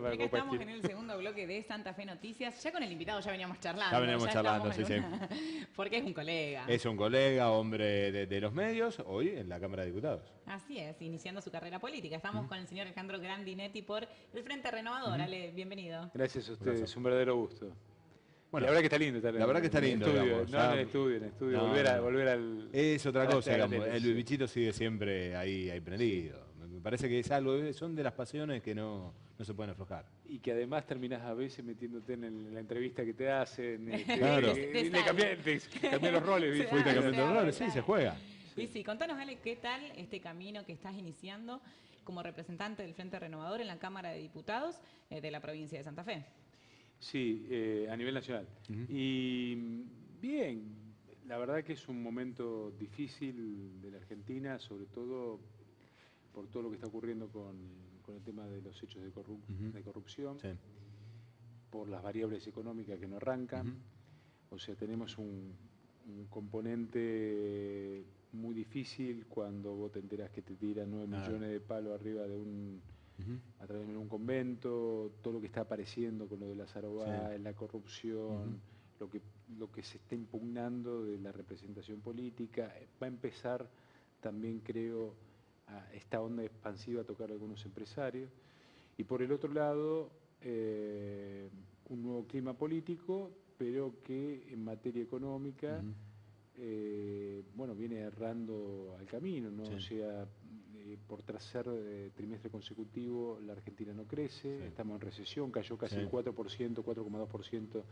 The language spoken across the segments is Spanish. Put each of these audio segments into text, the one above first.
la Acá Copa estamos Esquina. en el segundo bloque de Santa Fe Noticias. Ya con el invitado ya veníamos charlando. Ya veníamos charlando, estamos sí, en una- Porque es un colega. Es un colega, hombre de los medios, hoy en la Cámara de Diputados. Así es, iniciando su carrera política. Estamos con el señor Alejandro Grandinetti por el Frente Renovador. Ale, bienvenido. Gracias a ustedes, Gracias. es un verdadero gusto. Bueno, La verdad que está lindo estar la verdad que está en el lindo, estudio, digamos, no ya- en el estudio, en el estudio, No, volver, no. volver al... Es otra a cosa, la digamos, tele, el sí. bichito sigue siempre ahí prendido. Me parece que es algo, son de las pasiones que no se pueden aflojar. Y que además terminás a veces metiéndote en la entrevista que te hacen. Claro. Le cambié los roles, ¿viste? Fuiste Claro, campeón de claro, honores, sí, claro. se juega. Y sí, contanos, Ale, ¿qué tal este camino que estás iniciando como representante del Frente Renovador en la Cámara de Diputados de la provincia de Santa Fe? Sí, a nivel nacional. Y bien, la verdad que es un momento difícil de la Argentina, sobre todo por todo lo que está ocurriendo con el tema de los hechos de corrupción, Sí. por las variables económicas que no arrancan. O sea, tenemos un componente muy difícil cuando vos te enterás que te tiran 9 Claro. millones de palos arriba de a través de un convento, todo lo que está apareciendo con lo de la Zarobá, Sí. la corrupción, lo que se está impugnando de la representación política. Va a empezar también, creo, esta onda expansiva a tocar a algunos empresarios. Y por el otro lado, un nuevo clima político, pero que en materia económica, bueno, viene errando al camino, ¿no? Sí. O sea, por tercer trimestre consecutivo la Argentina no crece, Sí. estamos en recesión, cayó casi Sí. el 4%, 4,2%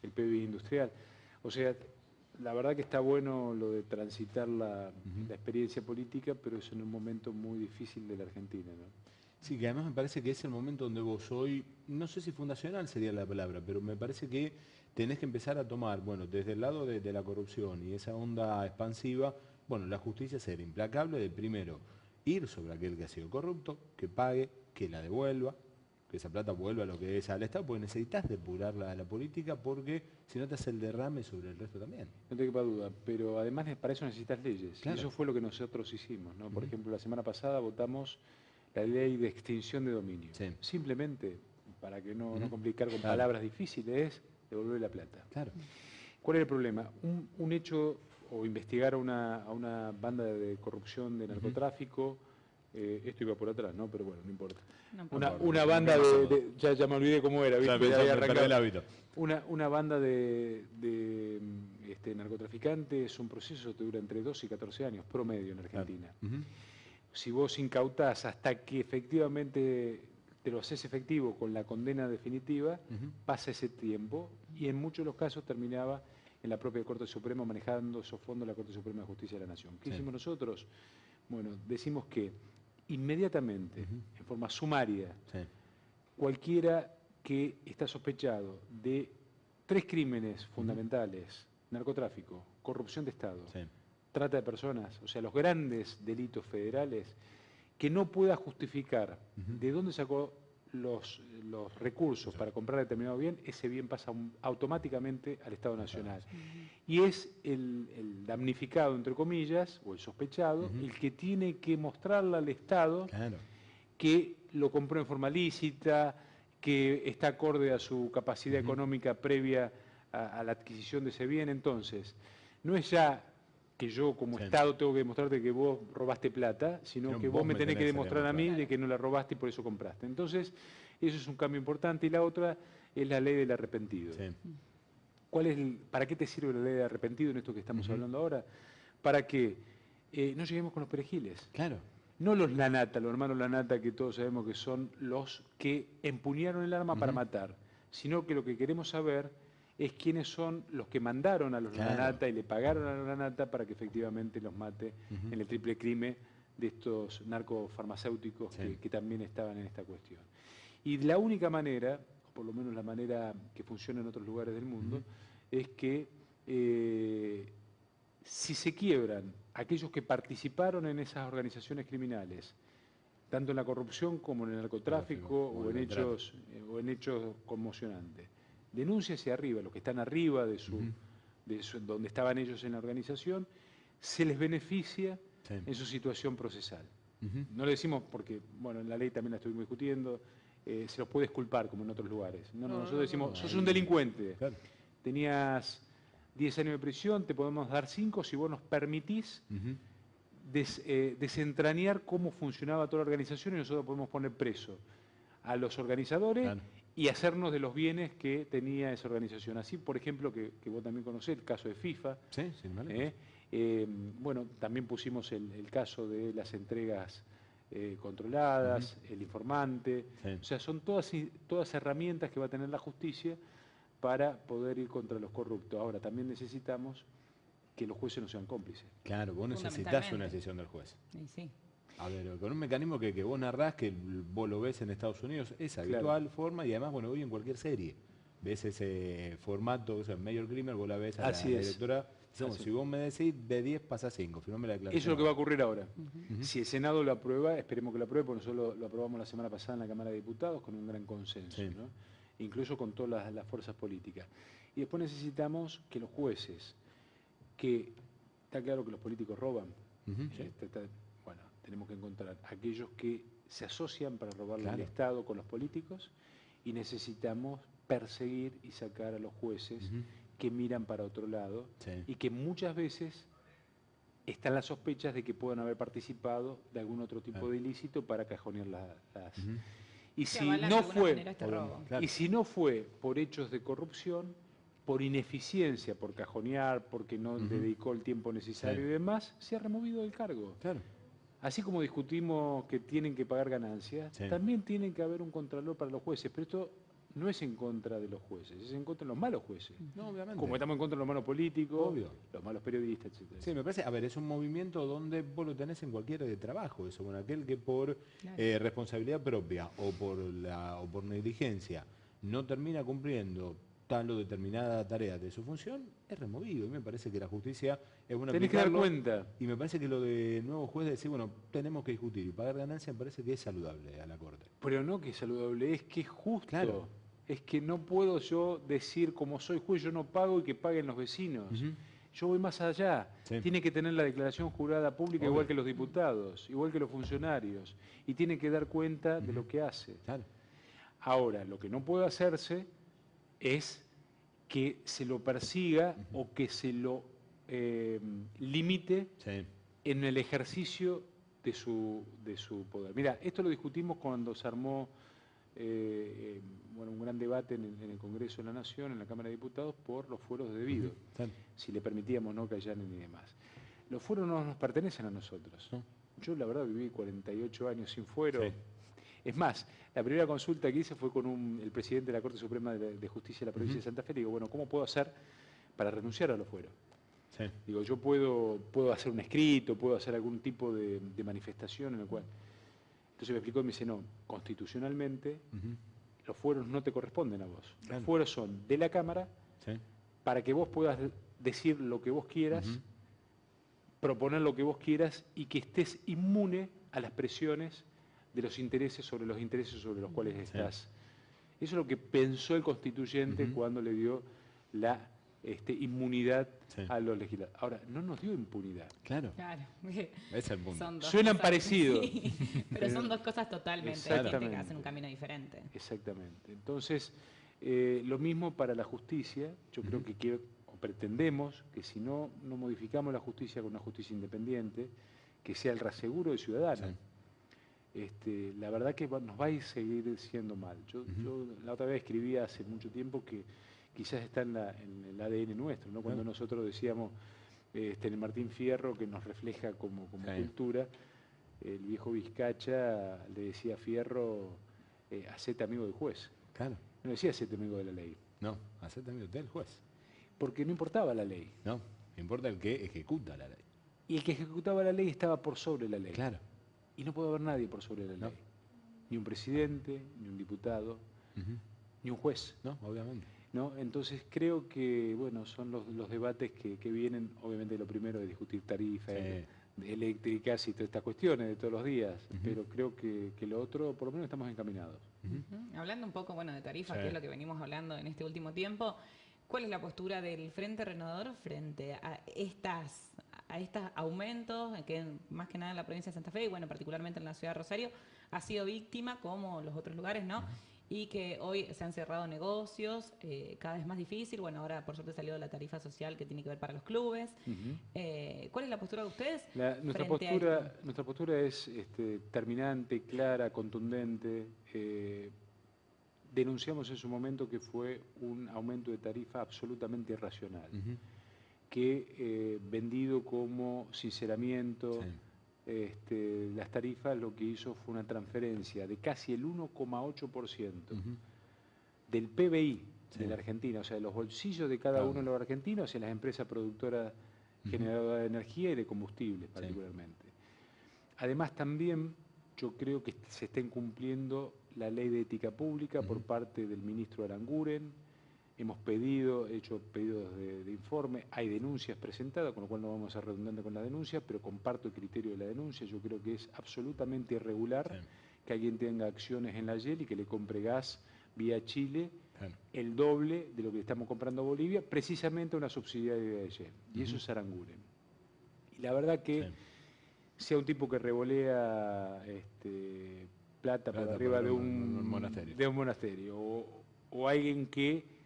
el PBI industrial. O sea, la verdad que está bueno lo de transitar la experiencia política, pero es en un momento muy difícil de la Argentina, ¿no? Sí, que además me parece que es el momento donde vos hoy, no sé si fundacional sería la palabra, pero me parece que tenés que empezar a tomar, bueno, desde el lado de la corrupción y esa onda expansiva, bueno, la justicia ser implacable de primero ir sobre aquel que ha sido corrupto, que pague, que la devuelva, que esa plata vuelva a lo que es al Estado, porque necesitas depurar la política, porque si no te hace el derrame sobre el resto también. No te quepa duda, pero además para eso necesitas leyes. Claro. Y eso fue lo que nosotros hicimos, ¿no? Por ejemplo, la semana pasada votamos la ley de extinción de dominio. Sí. Simplemente, para que no complicar con Claro. palabras difíciles, es devolver la plata. Claro. ¿Cuál es el problema? Un hecho o investigar a una banda de corrupción, de narcotráfico, esto iba por atrás, ¿no? Pero bueno, no importa. No importa. Una banda ya me olvidé cómo era, ¿viste? Ya Ya había me perdí arrancado. el hábito. Una banda de narcotraficantes es un proceso que dura entre 12 y 14 años, promedio en Argentina. Si vos incautás hasta que efectivamente te lo haces efectivo con la condena definitiva, pasa ese tiempo y en muchos de los casos terminaba en la propia Corte Suprema manejando esos fondos de la Corte Suprema de Justicia de la Nación. ¿Qué Sí. hicimos nosotros? Bueno, decimos que inmediatamente, en forma sumaria, Sí. cualquiera que está sospechado de 3 crímenes fundamentales, narcotráfico, corrupción de Estado, Sí. trata de personas, o sea, los grandes delitos federales, que no pueda justificar de dónde sacó los recursos para comprar determinado bien, ese bien pasa automáticamente al Estado Nacional. Y es el damnificado, entre comillas, o el sospechado, el que tiene que mostrarle al Estado Claro. que lo compró en forma lícita, que está acorde a su capacidad económica previa a la adquisición de ese bien. Entonces, no es ya que yo como Sí. Estado tengo que demostrarte que vos robaste plata, sino No, que vos me tenés que demostrar a mí demostrar. de que no la robaste y por eso compraste. Entonces, eso es un cambio importante. Y la otra es la ley del arrepentido. Sí. ¿Para qué te sirve la ley del arrepentido en esto que estamos hablando ahora? Para que no lleguemos con los perejiles. Claro. No los Lanata, los hermanos Lanata, que todos sabemos que son los que empuñaron el arma para matar, sino que lo que queremos saber es quiénes son los que mandaron a los Claro. Lanata y le pagaron a los Lanata para que efectivamente los mate en el triple crimen de estos narcofarmacéuticos Sí. que también estaban en esta cuestión. Y la única manera, o por lo menos la manera que funciona en otros lugares del mundo, es que si se quiebran aquellos que participaron en esas organizaciones criminales, tanto en la corrupción como en el narcotráfico o en hechos conmocionantes, denuncia hacia arriba, los que están arriba de donde estaban ellos en la organización, se les beneficia Sí. en su situación procesal. No le decimos porque, bueno, en la ley también la estuvimos discutiendo, se los puede exculpar como en otros lugares. No, No, nosotros decimos, no, sos ahí- un delincuente, Claro. tenías 10 años de prisión, te podemos dar 5 si vos nos permitís Ujú. desentrañar cómo funcionaba toda la organización y nosotros podemos poner preso a los organizadores Claro. y hacernos de los bienes que tenía esa organización. Así, por ejemplo, que vos también conocés, el caso de FIFA. Sí, sin mal. Bueno, también pusimos el caso de las entregas controladas, el informante. Sí. O sea, son todas herramientas que va a tener la justicia para poder ir contra los corruptos. Ahora, también necesitamos que los jueces no sean cómplices. Claro, vos necesitas Fundamentalmente. una decisión del juez. Y sí. A ver, con un mecanismo que vos narrás, que vos lo ves en Estados Unidos, esa Claro. habitual forma, y además, bueno, hoy en cualquier serie. Ves ese formato, o sea, Mayor Criminal, vos la ves a Así la es. directora. Decimos, Así si vos me decís de 10 pasa 5, firmame la declaración. Eso es lo que va a ocurrir ahora. Si el Senado lo aprueba, esperemos que lo apruebe, porque nosotros lo aprobamos la semana pasada en la Cámara de Diputados con un gran consenso, Sí. ¿no? Incluso con todas las fuerzas políticas. Y después necesitamos que los jueces, que está claro que los políticos roban, Ujú, sí. bueno, tenemos que encontrar aquellos que se asocian para robarle al Claro. Estado con los políticos y necesitamos perseguir y sacar a los jueces Ujú. que miran para otro lado Sí. y que muchas veces están las sospechas de que puedan haber participado de algún otro tipo Claro. de ilícito para cajonear las... Ujú. Y Se si avalan de no alguna fue... manera este robo. Claro. Y si no fue por hechos de corrupción, por ineficiencia, por cajonear, porque no Ujú. le dedicó el tiempo necesario Sí. y demás, se ha removido del cargo. Claro. Así como discutimos que tienen que pagar ganancias, Sí. también tiene que haber un contralor para los jueces, pero esto no es en contra de los jueces, es en contra de los malos jueces. No, obviamente. Como estamos en contra de los malos políticos, Obvio. los malos periodistas, etc. Sí, me parece, a ver, es un movimiento donde vos lo tenés en cualquier trabajo, eso, bueno, aquel que por Claro. responsabilidad propia o por negligencia no termina cumpliendo tal o determinada tarea de su función, es removido. Y me parece que la justicia es bueno Tenés que dar aplicarlo. cuenta. Y me parece que lo de nuevo juez de decir, bueno, tenemos que discutir y pagar ganancias, me parece que es saludable a la Corte. Pero no que es saludable, es que es justo. Claro. Es que no puedo yo decir, como soy juez, yo no pago y que paguen los vecinos. Ujú. Yo voy más allá. Sí. Tiene que tener la declaración jurada pública Obvio. igual que los diputados, igual que los funcionarios. Y tiene que dar cuenta de lo que hace. Claro. Ahora, lo que no puede hacerse es que se lo persiga o que se lo limite Sí. en el ejercicio de su poder. Mira, esto lo discutimos cuando se armó bueno, un gran debate en el Congreso de la Nación, en la Cámara de Diputados, por los fueros de debido, Claro. si le permitíamos no que allanen y demás. Los fueros no nos pertenecen a nosotros. No. Yo, la verdad, viví 48 años sin fuero. Sí. Es más, la primera consulta que hice fue con el presidente de la Corte Suprema de Justicia de la provincia de Santa Fe. Le digo, bueno, ¿cómo puedo hacer para renunciar a los fueros? Sí. Digo, yo puedo hacer un escrito, puedo hacer algún tipo de manifestación en el cual... Entonces me explicó y me dice, no, constitucionalmente Ujú. los fueros no te corresponden a vos. Claro. Los fueros son de la Cámara Sí. para que vos puedas decir lo que vos quieras, Ujú. proponer lo que vos quieras y que estés inmune a las presiones de los intereses sobre los cuales estás. Eso es lo que pensó el constituyente Ujú. cuando le dio la inmunidad Sí. a los legisladores. Ahora, no nos dio impunidad. Claro. Claro. Ese es el punto. Son dos Suenan cosas- parecidos. sí, pero son dos cosas totalmente distintas que Exactamente. hacen un camino diferente. Exactamente. Entonces, lo mismo para la justicia. Yo creo que pretendemos que si no modificamos la justicia con una justicia independiente, que sea el reaseguro del ciudadano. La verdad que nos va a seguir siendo mal. Yo la otra vez escribía hace mucho tiempo que quizás está en el ADN nuestro, ¿no? Cuando nosotros decíamos en el Martín Fierro, que nos refleja como cultura, el viejo Vizcacha le decía a Fierro, hacete amigo del juez. Claro. No decía hacete amigo de la ley, No, hacete amigo del juez. porque no importaba la ley. No, importa el que ejecuta la ley. Y el que ejecutaba la ley estaba por sobre la ley. Claro. Y no puede haber nadie por sobre la ley. No. Ni un presidente, ni un diputado, Ujú. ni un juez. No, obviamente. ¿No? Entonces creo que bueno, son los debates que vienen, obviamente lo primero es discutir tarifas eléctricas y todas estas cuestiones de todos los días, pero creo que lo otro, por lo menos estamos encaminados. Ujú. Hablando un poco de tarifas, Sí. que es lo que venimos hablando en este último tiempo, ¿cuál es la postura del Frente Renovador frente a a estos aumentos, que más que nada en la provincia de Santa Fe y bueno, particularmente en la ciudad de Rosario, ha sido víctima como los otros lugares, ¿no? Y que hoy se han cerrado negocios, cada vez más difícil. Bueno, ahora por suerte salió la tarifa social que tiene que ver para los clubes. ¿Cuál es la postura de ustedes Nuestra frente a esto? postura es terminante, clara, contundente. Denunciamos en su momento que fue un aumento de tarifa absolutamente irracional, que vendido como sinceramiento, las tarifas lo que hizo fue una transferencia de casi el 1,8% del PBI de la Argentina, o sea, de los bolsillos de cada uno de los argentinos hacia las empresas productoras generadoras de energía y de combustibles particularmente. Además también yo creo que se está incumpliendo la ley de ética pública por parte del ministro Aranguren. Hemos hecho pedidos de informe, hay denuncias presentadas, con lo cual no vamos a ser redundantes con la denuncia, pero comparto el criterio de la denuncia. Yo creo que es absolutamente irregular que alguien tenga acciones en la YEL y que le compre gas vía Chile el doble de lo que le estamos comprando a Bolivia, precisamente a una subsidiaria de YEL. Y eso es Aranguren. Y la verdad que sea un tipo que revolea plata por arriba de un monasterio o alguien que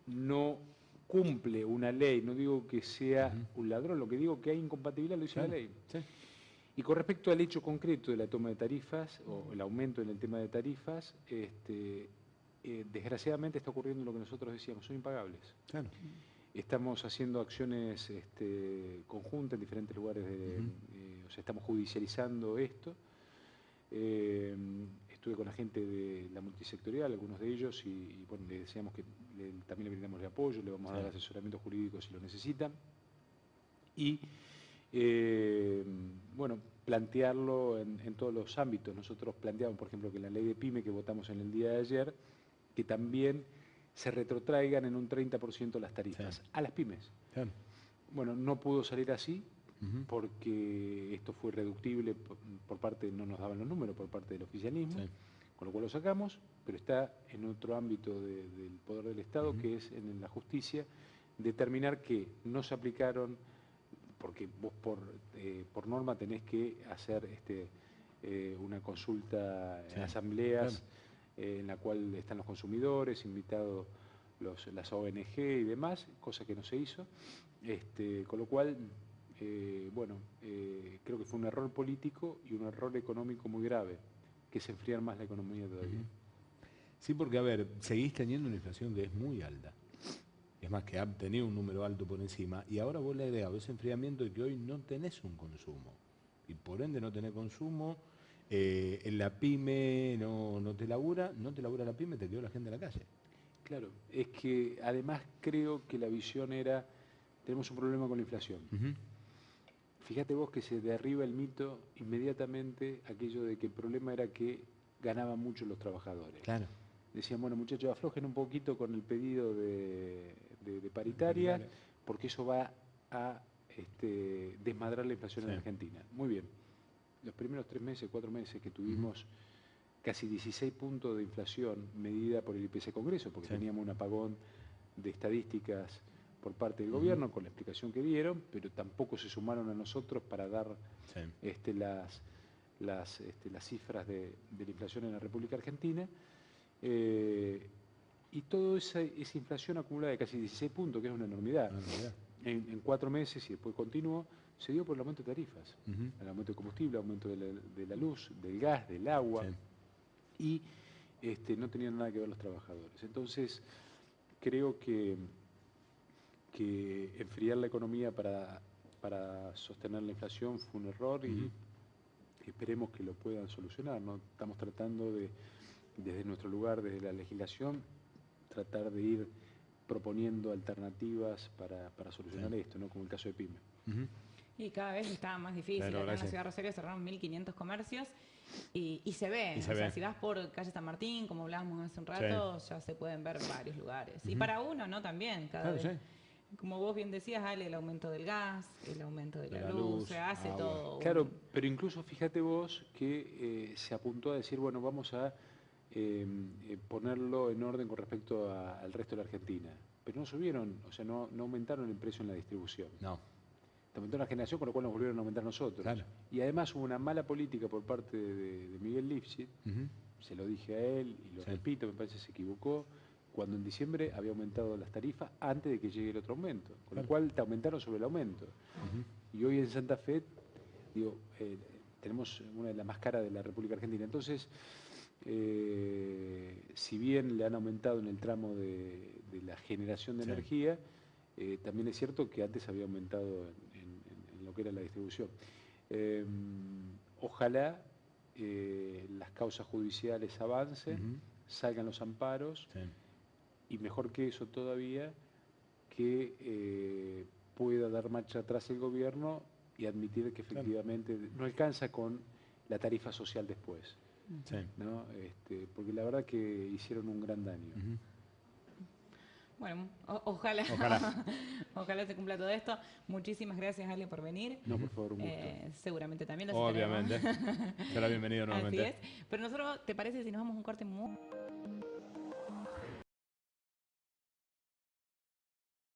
no cumple una ley, no digo que sea un ladrón, lo que digo que hay incompatibilidad, lo dice la ley. Y con respecto al hecho concreto de la toma de tarifas o el aumento en el tema de tarifas, desgraciadamente está ocurriendo lo que nosotros decíamos, son impagables. Estamos haciendo acciones conjuntas en diferentes lugares, o sea, estamos judicializando esto. Estuve con la gente de la multisectorial, algunos de ellos, y bueno, les decíamos que también le brindamos el apoyo, le vamos a dar asesoramiento jurídico si lo necesitan. Y bueno, plantearlo en todos los ámbitos. Nosotros planteamos, por ejemplo, que en la ley de PYME que votamos en el día de ayer, que también se retrotraigan en un 30% las tarifas a las pymes. Bueno, no pudo salir así porque esto fue irreductible por parte, no nos daban los números por parte del oficialismo, con lo cual lo sacamos, pero está en otro ámbito del poder del Estado, que es en la justicia, determinar que no se aplicaron, porque vos por norma tenés que hacer una consulta en asambleas en la cual están los consumidores, invitados las ONG y demás, cosa que no se hizo, con lo cual, bueno, creo que fue un error político y un error económico muy grave, que es enfriar más la economía todavía. Sí, porque a ver, seguís teniendo una inflación que es muy alta. Es más, que ha tenido un número alto por encima, y ahora vos le agregás ese enfriamiento de que hoy no tenés un consumo, y por ende no tenés consumo, en la pyme no te labura la pyme, te quedó la gente en la calle. Claro, es que además creo que la visión era, tenemos un problema con la inflación. Fíjate vos que se derriba el mito inmediatamente aquello de que el problema era que ganaban mucho los trabajadores. Claro. Decían, bueno muchachos, aflojen un poquito con el pedido de paritaria, porque eso va a desmadrar la inflación en Argentina. Muy bien. Los primeros 3 meses, 4 meses que tuvimos casi 16 puntos de inflación medida por el IPC Congreso, porque teníamos un apagón de estadísticas por parte del gobierno con la explicación que dieron, pero tampoco se sumaron a nosotros para dar las cifras de la inflación en la República Argentina. Y toda esa inflación acumulada de casi 16 puntos, que es una enormidad, en 4 meses y después continuó, se dio por el aumento de tarifas, el aumento de combustible, el aumento de la luz, del gas, del agua, y no tenían nada que ver los trabajadores. Entonces, creo que enfriar la economía para sostener la inflación fue un error y esperemos que lo puedan solucionar, ¿no? Estamos tratando desde nuestro lugar, desde la legislación, tratar de ir proponiendo alternativas para solucionar esto, ¿no? Como el caso de PYME. Y cada vez está más difícil. Acá en la ciudad de Rosario cerraron 1.500 comercios y se ve. O sea, si vas por calle San Martín, como hablábamos hace un rato, ya se pueden ver varios lugares. Y para uno, ¿no? También, cada vez. Como vos bien decías, Ale, el aumento del gas, el aumento de la luz, se hace agua. Todo. Claro, pero incluso fíjate vos que se apuntó a decir, bueno, vamos a ponerlo en orden con respecto al resto de la Argentina. Pero no subieron, o sea, no aumentaron el precio en la distribución. No. aumentó una generación, con lo cual nos volvieron a aumentar nosotros. Claro. Y además hubo una mala política por parte de Miguel Lifshitz, se lo dije a él y lo repito, me parece que se equivocó, cuando en diciembre había aumentado las tarifas antes de que llegue el otro aumento, con lo cual te aumentaron sobre el aumento. Y hoy en Santa Fe, digo, tenemos una de las más caras de la República Argentina. Entonces, si bien le han aumentado en el tramo de la generación de energía, también es cierto que antes había aumentado en lo que era la distribución. Ojalá las causas judiciales avancen, salgan los amparos, y mejor que eso todavía, que pueda dar marcha atrás el gobierno y admitir que efectivamente no alcanza con la tarifa social después. ¿No? Porque la verdad que hicieron un gran daño. Bueno, ojalá se cumpla todo esto. Muchísimas gracias, Ale, por venir. No, por favor, un gusto. Seguramente también lo Obviamente. Será bienvenido nuevamente. Así es. Pero nosotros, ¿te parece si nos vamos a un corte muy...